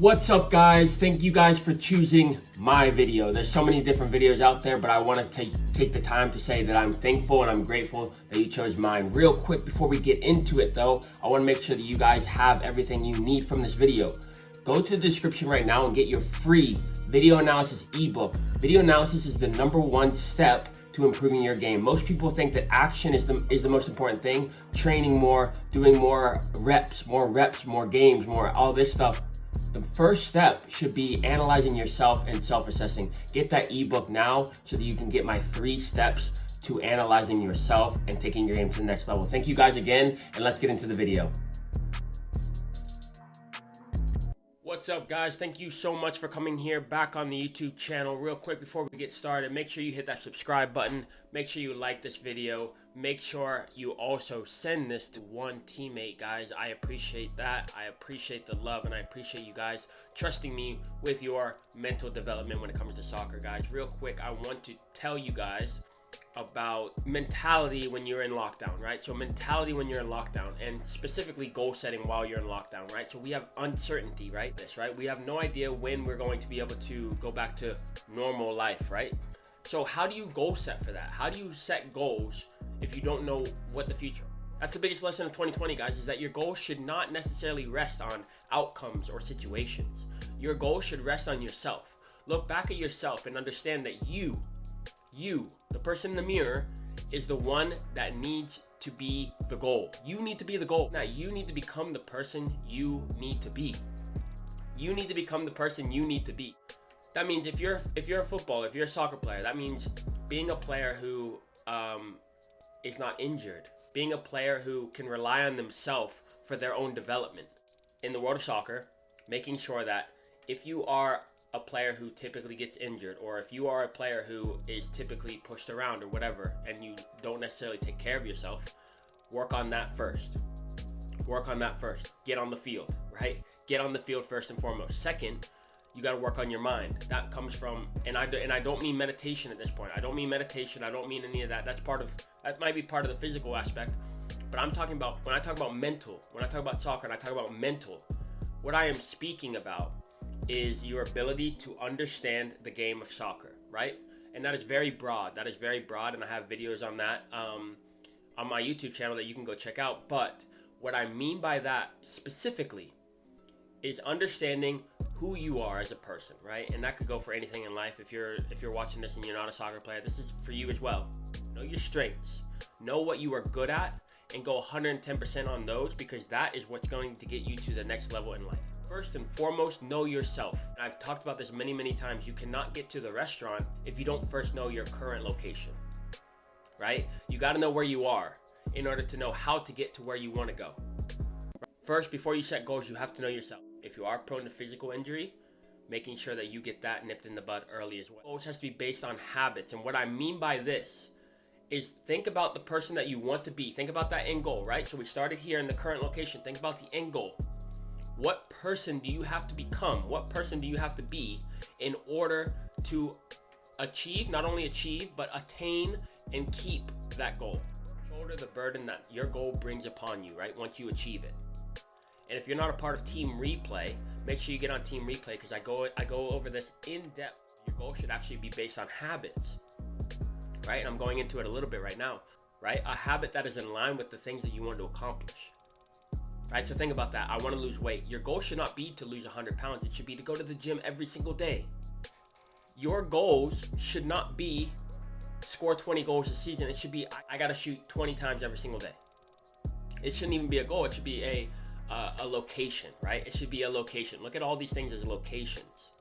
What's up, guys? Thank you guys for choosing my video. There's so many different videos out there, but I want to take the time to say that I'm thankful and I'm grateful that you chose mine. Real quick, before we get into it though, I want to make sure that you guys have everything you need from this video. Go to the description right now and get your free video analysis ebook. Video analysis is the #1 step to improving your game. Most people think that action is the most important thing. Training more, doing more reps, more games, more all this stuff. The first step should be analyzing yourself and self-assessing. Get that ebook now so that you can get my 3 steps to analyzing yourself and taking your game to the next level. Thank you guys again, and let's get into the video. What's up, guys? Thank you so much for coming here back on the YouTube channel. Real quick before we get started, make sure you hit that subscribe button. Make sure you like this video. Make sure you also send this to one teammate, guys. I appreciate that. I appreciate the love, and I appreciate you guys trusting me with your mental development when it comes to soccer, guys. Real quick, I want to tell you guys about mentality when you're in lockdown, right? So mentality when you're in lockdown, and specifically goal setting while you're in lockdown, right? So we have uncertainty, right? We have no idea when we're going to be able to go back to normal life, right? So how do you goal set for that? How do you set goals if you don't know what the future? That's the biggest lesson of 2020, guys, is that your goals should not necessarily rest on outcomes or situations. Your goals should rest on yourself. Look back at yourself and understand that you, the person in the mirror, is the one that needs to be the goal. You need to be the goal. Now, you need to become the person you need to be. You need to become the person you need to be. That means if you're a footballer, if you're a soccer player, that means being a player who is not injured, being a player who can rely on themselves for their own development. In the world of soccer, making sure that if you are a player who typically gets injured, or if you are a player who is typically pushed around or whatever, and you don't necessarily take care of yourself, work on that first. Work on that first. Get on the field, right? Get on the field first and foremost. Second, you got to work on your mind. That comes from, and I don't mean meditation at this point. I don't mean meditation. I don't mean any of that. That might be part of the physical aspect, but I'm talking about, when I talk about mental, when I talk about soccer and I talk about mental, what I am speaking about is your ability to understand the game of soccer, right? And that is very broad. That is very broad, and I have videos on that on my YouTube channel that you can go check out. But what I mean by that specifically is understanding who you are as a person, right? And that could go for anything in life. If you're watching this and you're not a soccer player, this is for you as well. Know your strengths. Know what you are good at, and go 110% on those, because that is what's going to get you to the next level in life. First and foremost, know yourself. I've talked about this many times. You cannot get to the restaurant if you don't first know your current location, right? You got to know where you are in order to know how to get to where you want to go. First, before you set goals, you have to know yourself. If you are prone to physical injury, making sure that you get that nipped in the bud early as well. Goals has to be based on habits. And what I mean by this is, think about the person that you want to be. Think about that end goal, right? So we started here in the current location. Think about the end goal. What person do you have to become? What person do you have to be in order to achieve, not only achieve, but attain and keep that goal? Shoulder the burden that your goal brings upon you, right? Once you achieve it. And if you're not a part of Team Replay, make sure you get on Team Replay, because I go over this in depth. Your goal should actually be based on habits, right? And I'm going into it a little bit right now, right? A habit that is in line with the things that you want to accomplish. Right, so think about that. I want to lose weight. Your goal should not be to lose 100 pounds. It should be to go to the gym every single day. Your goals should not be score 20 goals a season. It should be, I got to shoot 20 times every single day. It shouldn't even be a goal. It should be a location, right? It should be a location. Look at all these things as locations.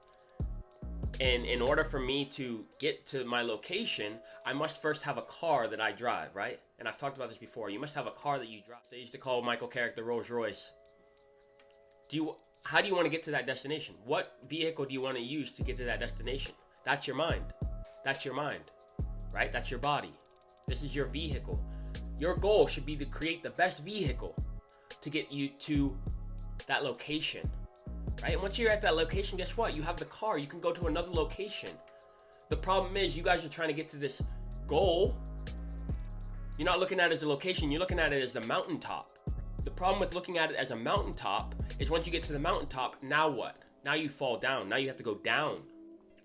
And in order for me to get to my location, I must first have a car that I drive, right? And I've talked about this before. You must have a car that you drive. They used to call Michael Carrick the Rolls Royce. How do you want to get to that destination? What vehicle do you want to use to get to that destination? That's your mind. That's your mind, right? That's your body. This is your vehicle. Your goal should be to create the best vehicle to get you to that location. Right? And once you're at that location, guess what? You have the car. You can go to another location. The problem is, you guys are trying to get to this goal. You're not looking at it as a location. You're looking at it as the mountaintop. The problem with looking at it as a mountaintop is, once you get to the mountaintop, now what? Now you fall down. Now you have to go down.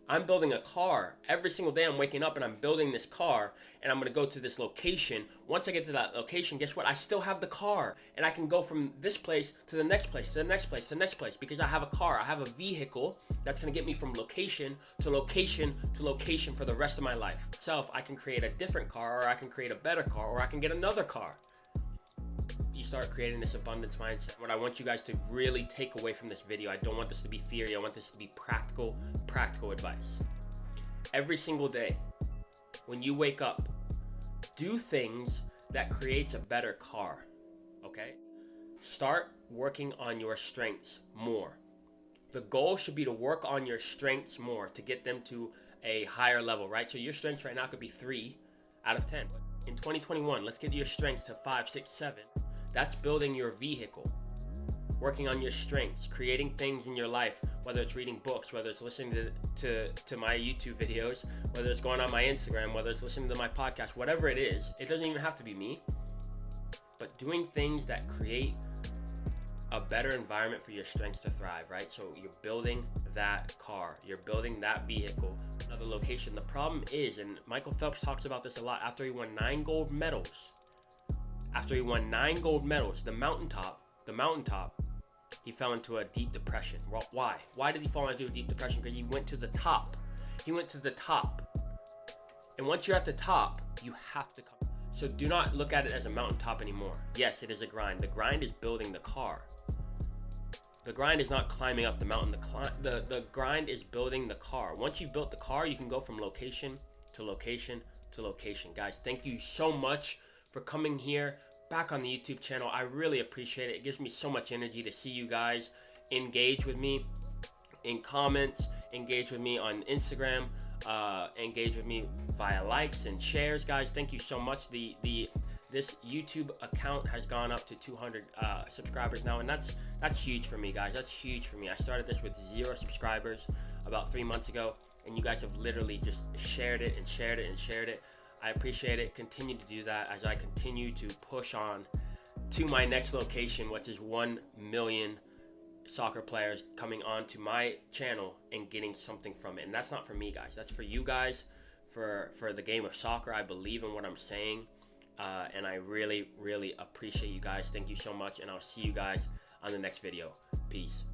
I'm building a car. Every single day I'm waking up and I'm building this car, and I'm going to go to this location. Once I get to that location, guess what? I still have the car, and I can go from this place to the next place, to the next place, to the next place, because I have a car. I have a vehicle that's going to get me from location to location to location for the rest of my life. So I can create a different car, or I can create a better car, or I can get another car. You start creating this abundance mindset. What I want you guys to really take away from this video, I don't want this to be theory, I want this to be practical advice. Every single day, when you wake up, do things that creates a better car, okay? Start working on your strengths more. The goal should be to work on your strengths more to get them to a higher level, right? So your strengths right now could be 3 out of 10. In 2021, let's get your strengths to 5, 6, 7. That's building your vehicle, working on your strengths, creating things in your life, whether it's reading books, whether it's listening to my YouTube videos, whether it's going on my Instagram, whether it's listening to my podcast, whatever it is. It doesn't even have to be me, but doing things that create a better environment for your strengths to thrive, right? So you're building that car, you're building that vehicle, another location. The problem is, and Michael Phelps talks about this a lot, after he won 9 gold medals, the mountaintop, he fell into a deep depression. Well, why? Why did he fall into a deep depression? Because he went to the top. And once you're at the top, you have to come. So do not look at it as a mountaintop anymore. Yes, it is a grind. The grind is building the car. The grind is not climbing up the mountain. The grind is building the car. Once you've built the car, you can go from location to location to location. Guys, thank you so much for coming here back on the YouTube channel. I really appreciate it. It gives me so much energy to see you guys engage with me in comments, engage with me on Instagram, engage with me via likes and shares. Guys, thank you so much. This YouTube account has gone up to 200 subscribers now, and that's huge for me, guys. That's huge for me. I started this with 0 subscribers about 3 months ago, and you guys have literally just shared it and shared it and shared it. I appreciate it. Continue to do that as I continue to push on to my next location, which is 1 million soccer players coming onto my channel and getting something from it. And that's not for me, guys. That's for you guys, for the game of soccer. I believe in what I'm saying, and I really, really appreciate you guys. Thank you so much, and I'll see you guys on the next video. Peace.